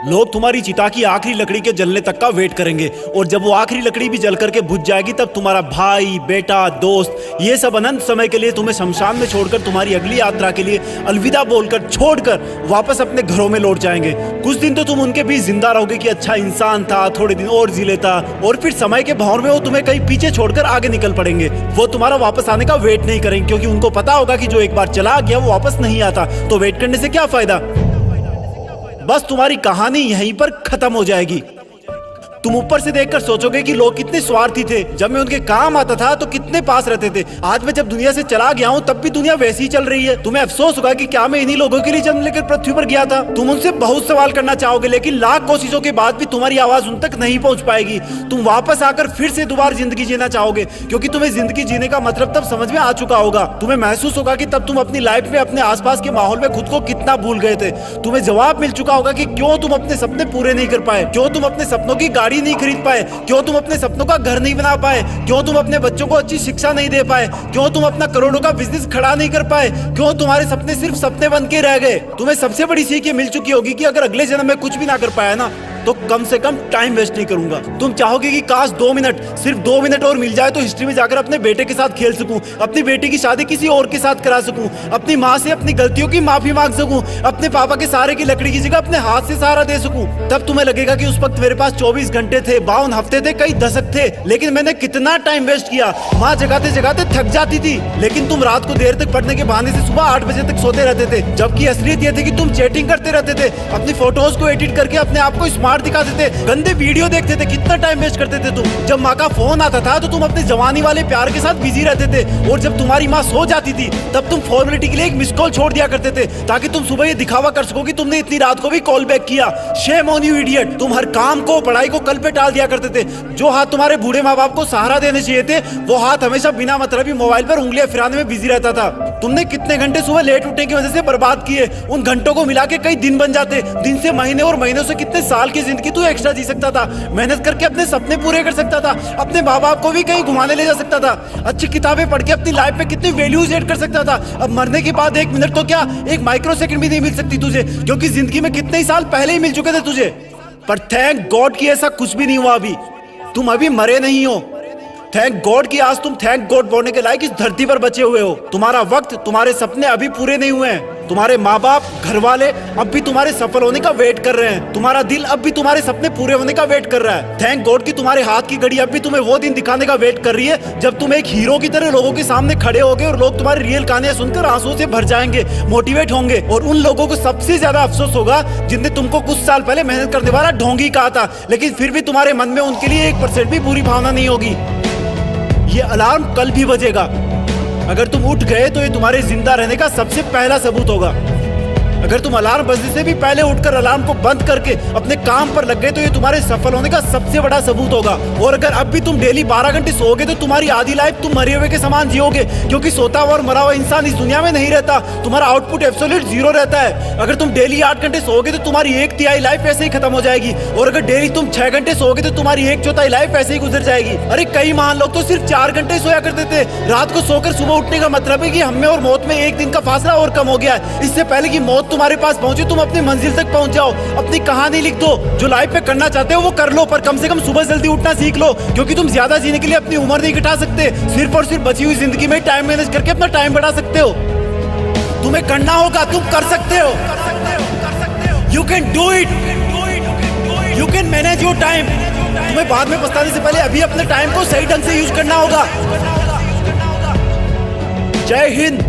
लोग तुम्हारी चिता की आखिरी लकड़ी के जलने तक का वेट करेंगे और जब वो आखिरी लकड़ी भी जल करके बुझ जाएगी तब तुम्हारा भाई, बेटा, दोस्त ये सब अनंत समय के लिए तुम्हें शमशान में छोड़कर तुम्हारी अगली यात्रा के लिए अलविदा बोलकर छोड़कर वापस अपने घरों में लौट जाएंगे। कुछ दिन तो तुम उनके बीच जिंदा रहोगे कि अच्छा इंसान था, थोड़े दिन और जी लेता, और फिर समय के भंवर में वो तुम्हें कहीं पीछे छोड़कर आगे निकल पड़ेंगे। वो तुम्हारा वापस आने का वेट नहीं करेंगे क्योंकि उनको पता होगा कि जो एक बार चला गया वो वापस नहीं आता, तो वेट करने से क्या फायदा। बस तुम्हारी कहानी यहीं पर खत्म हो जाएगी। तुम ऊपर से देखकर सोचोगे कि लोग कितने स्वार्थी थे, जब मैं उनके काम आता था तो कितने पास रहते थे। आज मैं जब दुनिया से चला गया हूँ तब भी दुनिया वैसी ही चल रही है। तुम्हें अफसोस होगा कि क्या मैं इन्हीं लोगों के लिए जन्म लेकर पृथ्वी पर गया था। तुम उनसे बहुत सवाल करना चाहोगे लेकिन लाख कोशिशों के बाद भी तुम्हारी आवाज उन तक नहीं पहुंच पाएगी। तुम वापस आकर फिर से दोबारा जिंदगी जीना चाहोगे क्योंकि तुम्हें जिंदगी जीने का मतलब तब समझ में आ चुका होगा। तुम्हें महसूस होगा कि तब तुम अपनी लाइफ में अपने आसपास के माहौल में खुद को कितना भूल गए थे। तुम्हें जवाब मिल चुका होगा कि क्यों तुम अपने सपने पूरे नहीं कर पाए, क्यों तुम अपने सपनों की गाड़ी नहीं खरीद पाए, क्यों तुम अपने सपनों का घर नहीं बना पाए, क्यों तुम अपने बच्चों को अच्छी शिक्षा नहीं दे पाए, क्यों तुम अपना करोड़ों का बिजनेस खड़ा नहीं कर पाए, क्यों तुम्हारे सपने सिर्फ सपने बन के रह गए। तुम्हें सबसे बड़ी सीख ये मिल चुकी होगी कि अगर अगले जन्म में कुछ भी ना कर पाया ना तो कम से कम टाइम वेस्ट नहीं करूंगा। तुम चाहोगे कि काश 2 मिनट, सिर्फ 2 मिनट और मिल जाए तो हिस्ट्री में जाकर अपने बेटे के साथ खेल सकूं, अपनी बेटी की शादी किसी और के साथ करा सकूं, अपनी माँ से अपनी गलतियों की माफी मांग सकूं, अपने पापा के सहारे की लकड़ी की जगह अपने हाथ से सहारा दे सकूं। तब तुम्हें लगेगा कि उस वक्त मेरे पास 24 घंटे थे, 52 हफ्ते थे, कई दशक थे, लेकिन मैंने कितना टाइम वेस्ट किया। माँ जगाते जगाते थक जाती थी लेकिन तुम रात को देर तक पढ़ने के बहाने से सुबह 8 बजे तक सोते रहते थे, जबकि असलियत यह थी कि तुम चैटिंग करते रहते थे, अपनी फोटोज को एडिट करके अपने आप को स्मार्ट दिखाते थे, गंदे वीडियो देखते थे। कितना टाइम वेस्ट करते थे तुम। जब माँ का फोन आता था तो तुम अपने जवानी वाले प्यार के साथ बिजी रहते थे और जब तुम्हारी माँ सो जाती थी तब तुम फॉर्मेलिटी के लिए एक मिस कॉल छोड़ दिया करते थे ताकि तुम सुबह ये दिखावा कर सको कि तुमने इतनी रात को भी कॉल बैक किया। Shame on you idiot. तुम हर काम को, पढ़ाई को कल पे टाल दिया करते थे। जो हाथ तुम्हारे बूढ़े माँ बाप को सहारा देने चाहिए थे वो हाथ हमेशा बिना मतलब मोबाइल पर उंगलियां फिराने में बिजी रहता था। तुमने कितने घंटे सुबह लेट उठने की वजह से बर्बाद किए। उन घंटों को मिला के कई दिन बन जाते। दिन से महीने और महीनों से कितने साल की जिंदगी तू एक्स्ट्रा जी सकता था। मेहनत करके अपने सपने पूरे कर सकता था, अपने माँ बाप को भी कहीं घुमाने ले जा सकता था, अच्छी किताबें पढ़ के अपनी लाइफ में कितनी वैल्यूज ऐड कर सकता था। अब मरने के बाद 1 मिनट तो क्या, 1 माइक्रो सेकंड भी नहीं मिल सकती तुझे क्योंकि जिंदगी में कितने ही साल पहले ही मिल चुके थे तुझे। पर थैंक गॉड कि ऐसा कुछ भी नहीं हुआ। अभी तुम अभी मरे नहीं हो। थैंक गॉड कि आज तुम थैंक गॉड बोलने के लायक इस धरती पर बचे हुए हो। तुम्हारा वक्त, तुम्हारे सपने अभी पूरे नहीं हुए हैं। तुम्हारे माँ बाप, घर वाले अब भी तुम्हारे सफल होने का वेट कर रहे हैं। तुम्हारा दिल अब भी तुम्हारे सपने पूरे होने का वेट कर रहा है। थैंक गॉड कि तुम्हारे हाथ की घड़ी अब भी तुम्हें वो दिन दिखाने का वेट कर रही है जब तुम एक हीरो की तरह लोगों के सामने खड़े होगे और लोग तुम्हारी रियल कहानियां सुनकर आंसुओं से भर जाएंगे, मोटिवेट होंगे। और उन लोगों को सबसे ज्यादा अफसोस होगा जिनने तुमको कुछ साल पहले मेहनत करने वाला ढोंगी कहा था, लेकिन फिर भी तुम्हारे मन में उनके लिए 1% भी बुरी भावना नहीं होगी। ये अलार्म कल भी बजेगा। अगर तुम उठ गए तो ये तुम्हारे जिंदा रहने का सबसे पहला सबूत होगा। अगर तुम अलार्म बजने से भी पहले उठकर अलार्म को बंद करके अपने काम पर लग गए तो ये तुम्हारे सफल होने का सबसे बड़ा सबूत होगा। और अगर अब भी तुम डेली 12 घंटे सोओगे तो तुम्हारी आधी लाइफ तुम मरे हुए के समान जियोगे क्योंकि सोता हुआ और मरा हुआ इंसान इस दुनिया में नहीं रहता। तुम्हारा आउटपुट एब्सोल्यूट 0 रहता है। अगर तुम डेली 8 घंटे सोओगे तो तुम्हारी 1/3 लाइफ ऐसे ही खत्म हो जाएगी और अगर डेली तुम 6 घंटे सोओगे तो तुम्हारी 1/4 लाइफ ऐसे ही गुजर जाएगी। अरे कई महान लोग तो सिर्फ 4 घंटे सोया करते थे। रात को सोकर सुबह उठने का मतलब है कि हमें और मौत में 1 दिन का फासला और कम हो गया है। इससे पहले कि मौत तुम्हारे पास पहुंचे तुम अपनी मंजिल तक पहुंच जाओ। अपनी कहानी लिख दो, जो लाइफ में करना चाहते हो वो कर लो, पर कम से कम सुबह जल्दी उठना सीख लो क्योंकि तुम ज्यादा जीने के लिए अपनी उम्र नहीं घटा सकते। सिर्फ और सिर्फ बची हुई जिंदगी में टाइम मैनेज करके अपना टाइम बढ़ा सकते हो। तुम्हें करना होगा, तुम कर सकते हो। You can do it, you can manage your time. तुम्हें बाद में पछताने से पहले अभी अपने टाइम को सही ढंग से यूज करना होगा। जय हिंद।